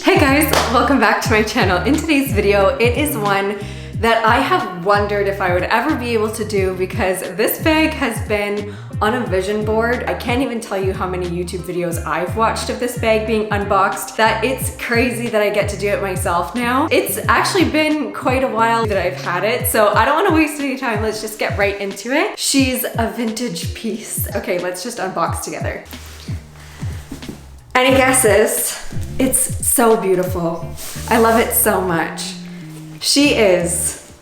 Hey guys, welcome back to my channel. In today's video, it is one that I have wondered if I would ever be able to do because this bag has been on a vision board. I can't even tell you how many YouTube videos I've watched of this bag being unboxed, that it's crazy that I get to do it myself now. It's actually been quite a while that I've had it, so I don't want to waste any time. Let's just get right into it. She's a vintage piece. Okay, let's just unbox together. Any guesses? It's so beautiful. I love it so much. She is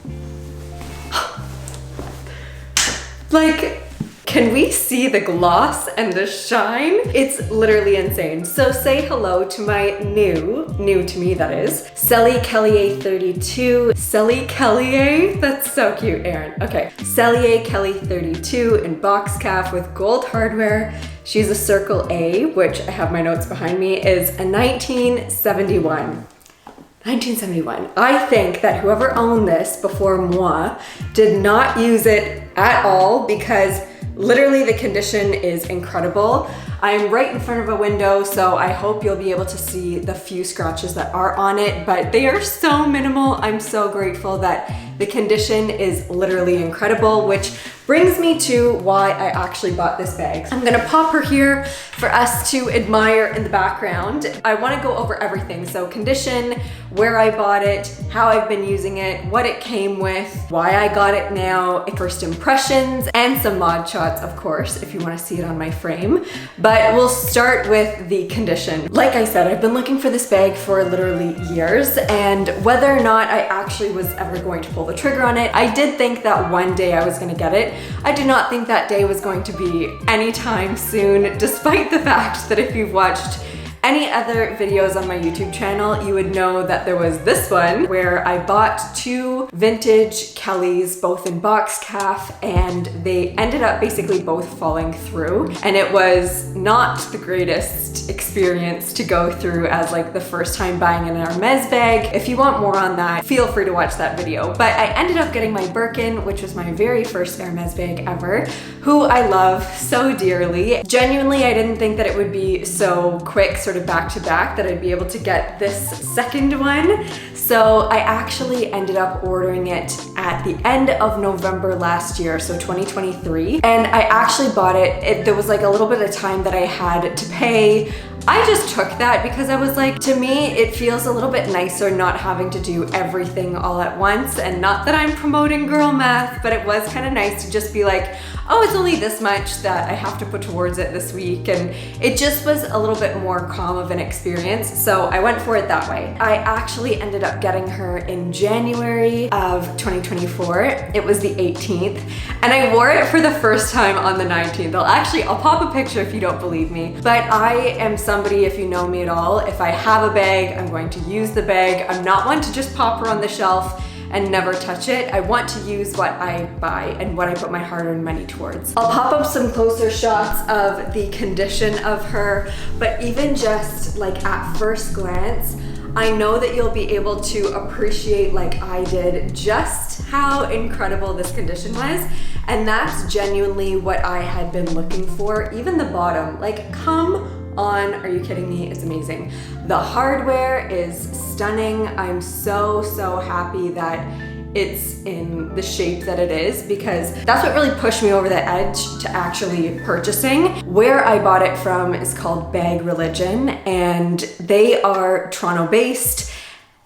like, can we see the gloss and the shine? It's literally insane. So say hello to my new to me that is, Hermès Kelly 32. Hermès Kelly, that's so cute, Erin. Okay, Hermès Kelly 32 in box calf with gold hardware. She's a Circle A, which I have my notes behind me, is a 1971. 1971. I think that whoever owned this before moi did not use it at all because literally the condition is incredible. I'm right in front of a window, so I hope you'll be able to see the few scratches that are on it, but they are so minimal. I'm so grateful that the condition is literally incredible, which brings me to why I actually bought this bag. I'm gonna pop her here for us to admire in the background. I wanna go over everything. So condition, where I bought it, how I've been using it, what it came with, why I got it now, first impressions, and some mod shots, of course, if you wanna see it on my frame. But we'll start with the condition. Like I said, I've been looking for this bag for literally years, and whether or not I actually was ever going to pull the trigger on it, I did think that one day I was gonna get it. I did not think that day was going to be anytime soon, despite the fact that if you've watched any other videos on my YouTube channel, you would know that there was this one where I bought two vintage Kellys, both in box calf, and they ended up basically both falling through. And it was not the greatest experience to go through as like the first time buying an Hermès bag. If you want more on that, feel free to watch that video. But I ended up getting my Birkin, which was my very first Hermès bag ever, who I love so dearly. Genuinely, I didn't think that it would be so quick, sort of back to back, that I'd be able to get this second one. So I actually ended up ordering it at the end of November last year, so 2023. And I actually bought it, there was like a little bit of time that I had to pay. I just took that because I was like, to me, it feels a little bit nicer not having to do everything all at once. And not that I'm promoting girl math, but it was kind of nice to just be like, oh, it's only this much that I have to put towards it this week. And it just was a little bit more calm of an experience. So I went for it that way. I actually ended up getting her in January of 2024. It was the 18th. And I wore it for the first time on the 19th. I'll pop a picture if you don't believe me. But I am somebody, if you know me at all, if I have a bag, I'm going to use the bag. I'm not one to just pop her on the shelf and never touch it. I want to use what I buy and what I put my hard-earned money towards. I'll pop up some closer shots of the condition of her, but even just like at first glance, I know that you'll be able to appreciate, like I did, just how incredible this condition was. And that's genuinely what I had been looking for. Even the bottom, like, come on, are you kidding me? It's amazing. The hardware is stunning. I'm so happy that it's in the shape that it is, because that's what really pushed me over the edge to actually purchasing. Where I bought it from is called Bag Religion, and they are Toronto based.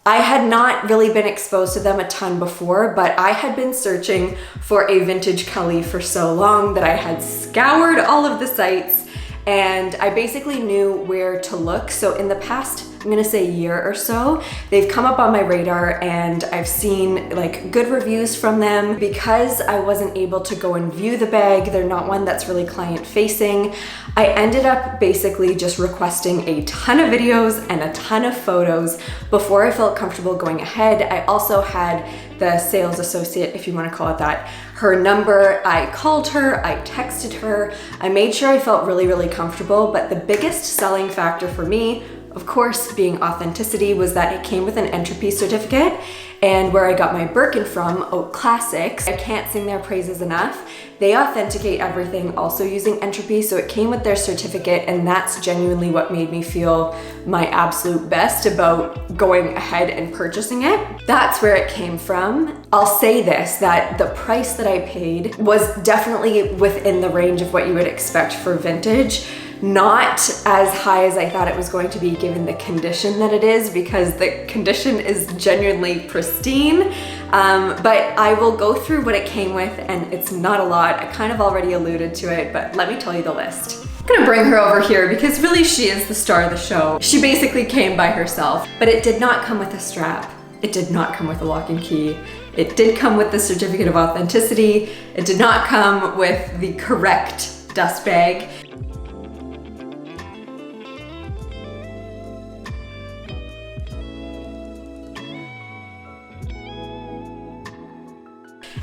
I had not really been exposed to them a ton before, but I had been searching for a vintage Kelly for so long that I had scoured all of the sites and I basically knew where to look. So in the past, I'm gonna say year or so, they've come up on my radar and I've seen like good reviews from them. Because I wasn't able to go and view the bag, they're not one that's really client facing, I ended up basically just requesting a ton of videos and a ton of photos before I felt comfortable going ahead. I also had the sales associate, if you want to call it that, her number. I called her, I texted her, I made sure I felt really comfortable. But the biggest selling factor for me of course, being authenticity, was that it came with an entropy certificate, and where I got my Birkin from, Oak Classics, I can't sing their praises enough. They authenticate everything also using entropy, so it came with their certificate, and that's genuinely what made me feel my absolute best about going ahead and purchasing it. That's where it came from. I'll say this, that the price that I paid was definitely within the range of what you would expect for vintage. Not as high as I thought it was going to be given the condition that it is, because the condition is genuinely pristine. But I will go through what it came with, and it's not a lot. I kind of already alluded to it, but let me tell you the list. I'm gonna bring her over here because really she is the star of the show. She basically came by herself, but it did not come with a strap. It did not come with a lock and key. It did come with the certificate of authenticity. It did not come with the correct dust bag.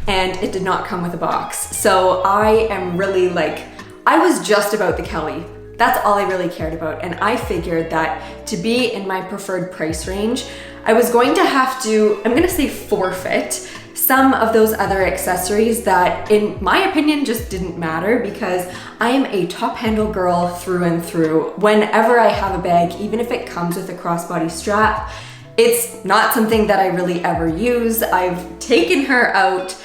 And it did not come with a box. So I am really I was just about the Kelly. That's all I really cared about. And I figured that to be in my preferred price range, I was going to have to, I'm gonna say forfeit some of those other accessories that, in my opinion, just didn't matter, because I am a top handle girl through and through. Whenever I have a bag, even if it comes with a crossbody strap, it's not something that I really ever use. I've taken her out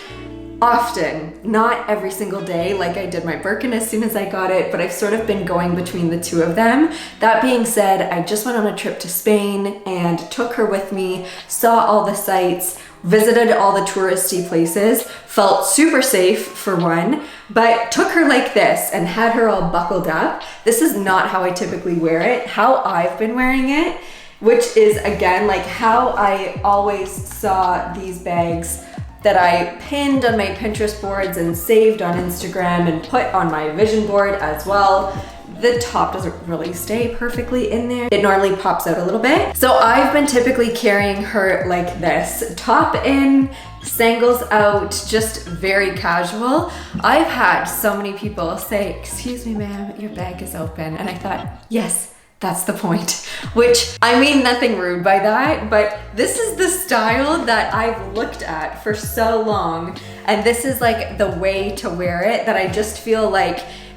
often, not every single day like I did my Birkin as soon as I got it, but I've sort of been going between the two of them. That being said, I just went on a trip to Spain and took her with me, saw all the sights, visited all the touristy places, felt super safe for one, but took her like this and had her all buckled up. This is not how I typically wear it. How I've been wearing it, which is again how I always saw these bags that I pinned on my Pinterest boards and saved on Instagram and put on my vision board as well. The top doesn't really stay perfectly in there. It normally pops out a little bit. So I've been typically carrying her like this, top in, sangles out, just very casual. I've had so many people say, "Excuse me, ma'am, your bag is open." And I thought, yes, that's the point. Which, I mean nothing rude by that, but this is the style that I've looked at for so long. And this is the way to wear it that I just feel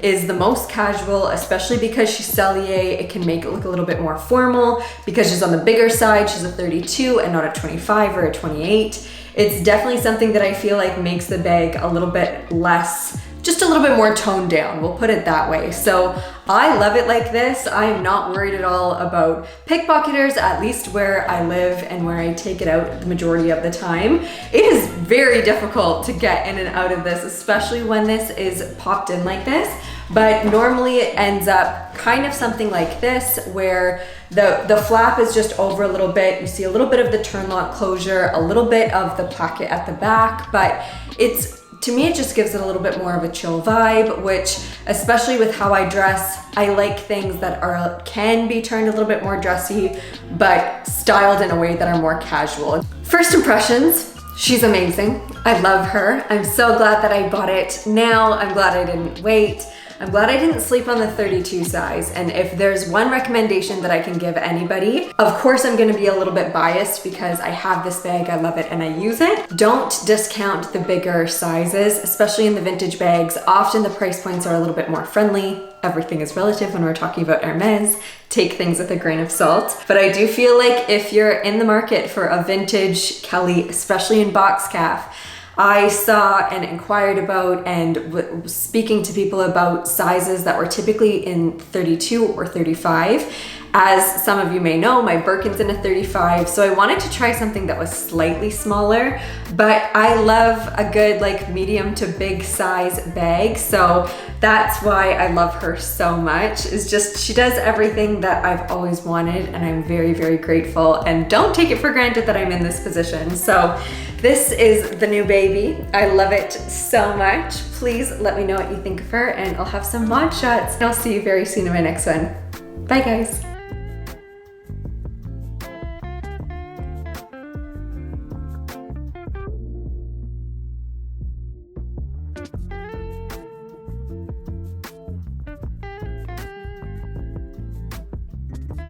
is the most casual, especially because she's Cellier. It can make it look a little bit more formal because she's on the bigger side. She's a 32 and not a 25 or a 28. It's definitely something that I feel makes the bag a little bit less, just a little bit more toned down, we'll put it that way. So I love it like this. I am not worried at all about pickpocketers, at least where I live and where I take it out the majority of the time. It is very difficult to get in and out of this, especially when this is popped in like this. But normally it ends up kind of something like this, where the flap is just over a little bit. You see a little bit of the turn lock closure, a little bit of the pocket at the back, but to me, it just gives it a little bit more of a chill vibe, which, especially with how I dress, I like things that can be turned a little bit more dressy, but styled in a way that are more casual. First impressions, she's amazing. I love her. I'm so glad that I bought it now. I'm glad I didn't wait. I'm glad I didn't sleep on the 32 size. And if there's one recommendation that I can give anybody, of course I'm gonna be a little bit biased because I have this bag, I love it, and I use it. Don't discount the bigger sizes, especially in the vintage bags. Often the price points are a little bit more friendly. Everything is relative when we're talking about Hermès. Take things with a grain of salt. But I do feel if you're in the market for a vintage Kelly, especially in box calf, I saw and inquired about and was speaking to people about sizes that were typically in 32 or 35. As some of you may know, my Birkin's in a 35, so I wanted to try something that was slightly smaller, but I love a good medium to big size bag, so that's why I love her so much. It's just, she does everything that I've always wanted, and I'm very, very grateful, and don't take it for granted that I'm in this position. So this is the new baby. I love it so much. Please let me know what you think of her, and I'll have some mod shots. I'll see you very soon in my next one. Bye guys.